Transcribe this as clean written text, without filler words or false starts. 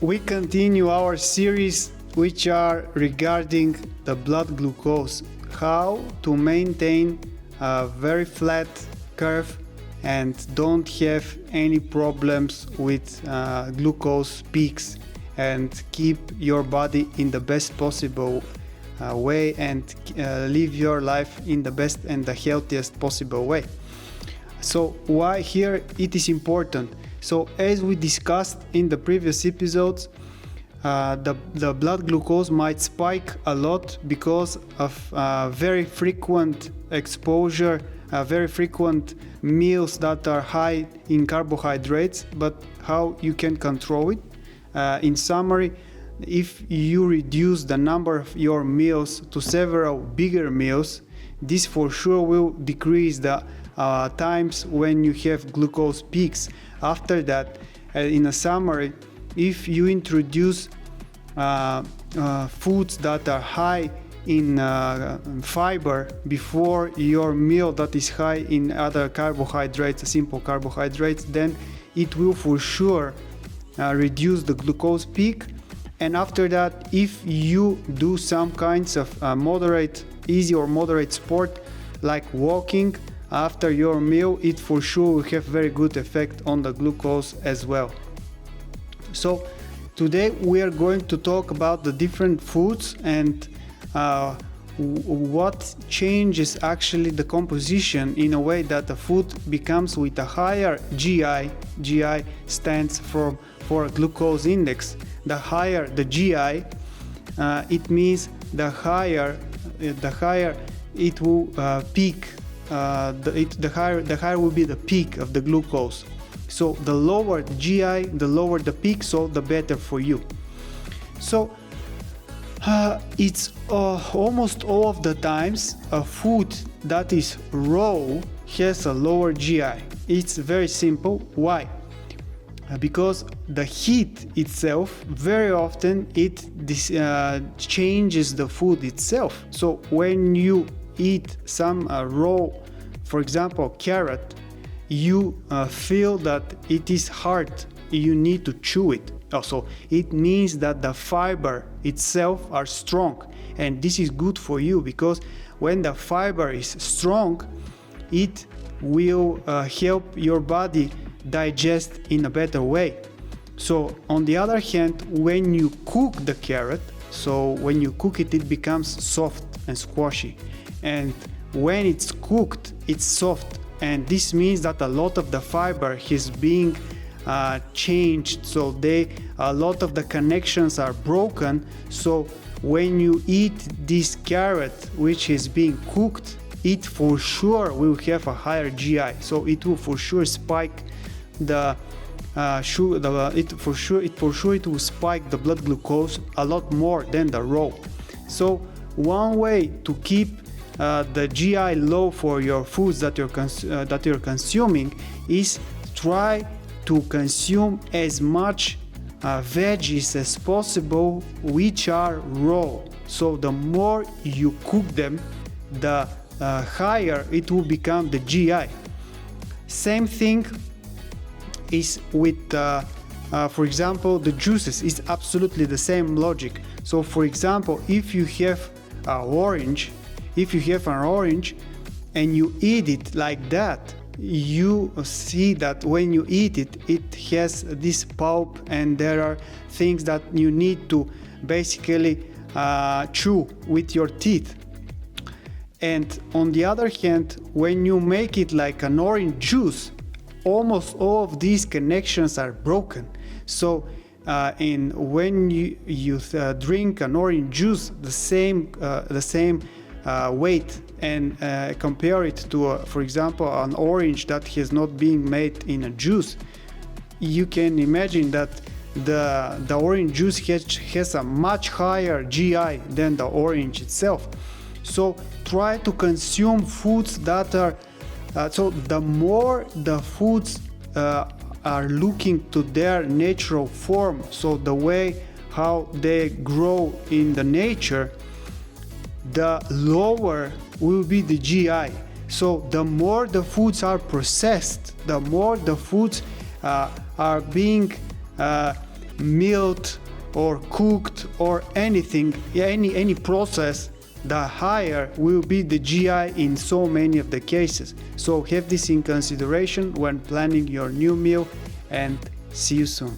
We continue our series which are regarding the blood glucose, how to maintain a very flat curve and don't have any problems with glucose peaks and keep your body in the best possible way and live your life in the best and the healthiest possible way. So why here it is important? So as we discussed in the previous episodes, the blood glucose might spike a lot because of very frequent exposure, very frequent meals that are high in carbohydrates, but how you can control it. In summary, if you reduce the number of your meals to several bigger meals, this for sure will decrease the times when you have glucose peaks. After that, in a summary, if you introduce foods that are high in fiber before your meal that is high in other carbohydrates, simple carbohydrates, then it will for sure reduce the glucose peak. And after that, if you do some kinds of easy or moderate sport like walking after your meal, it for sure will have very good effect on the glucose as well. So today we are going to talk about the different foods and what changes actually the composition in a way that the food becomes with a higher GI. GI stands for glucose index. The higher the GI, it means the higher it will peak. The higher will be the peak of the glucose. So the lower the GI, the lower the peak, so the better for you. So it's almost all of the times a food that is raw has a lower GI. It's very simple. Why? Because the heat itself, very often it changes the food itself. So when you eat some raw, for example, carrot, you feel that it is hard, you need to chew it. Also, it means that the fiber itself are strong, and this is good for you because when the fiber is strong, it will help your body digest in a better way. So on the other hand, when you cook the carrot, so when you cook it, it becomes soft and squashy, and when it's cooked, it's soft, and this means that a lot of the fiber is being changed, so a lot of the connections are broken. So when you eat this carrot which is being cooked, it for sure will have a higher GI, so it will for sure spike it will spike the blood glucose a lot more than the raw. So one way to keep the GI low for your foods that you're consuming is try to consume as much veggies as possible which are raw. So the more you cook them, the higher it will become the GI. Same thing is with for example, the juices is absolutely the same logic. So for example, if you have an orange and you eat it like that, you see that when you eat it, it has this pulp and there are things that you need to basically chew with your teeth. And on the other hand, when you make it like an orange juice, almost all of these connections are broken. So when you drink an orange juice, the same weight, and compare it to, for example, an orange that has not been made in a juice, you can imagine that the orange juice has a much higher GI than the orange itself. So try to consume foods that are so the more the foods are looking to their natural form, so the way how they grow in the nature, the lower will be the GI. So the more the foods are processed, the more the foods are being milled or cooked or anything, any process, the higher will be the GI in so many of the cases. So have this in consideration when planning your new meal, and see you soon.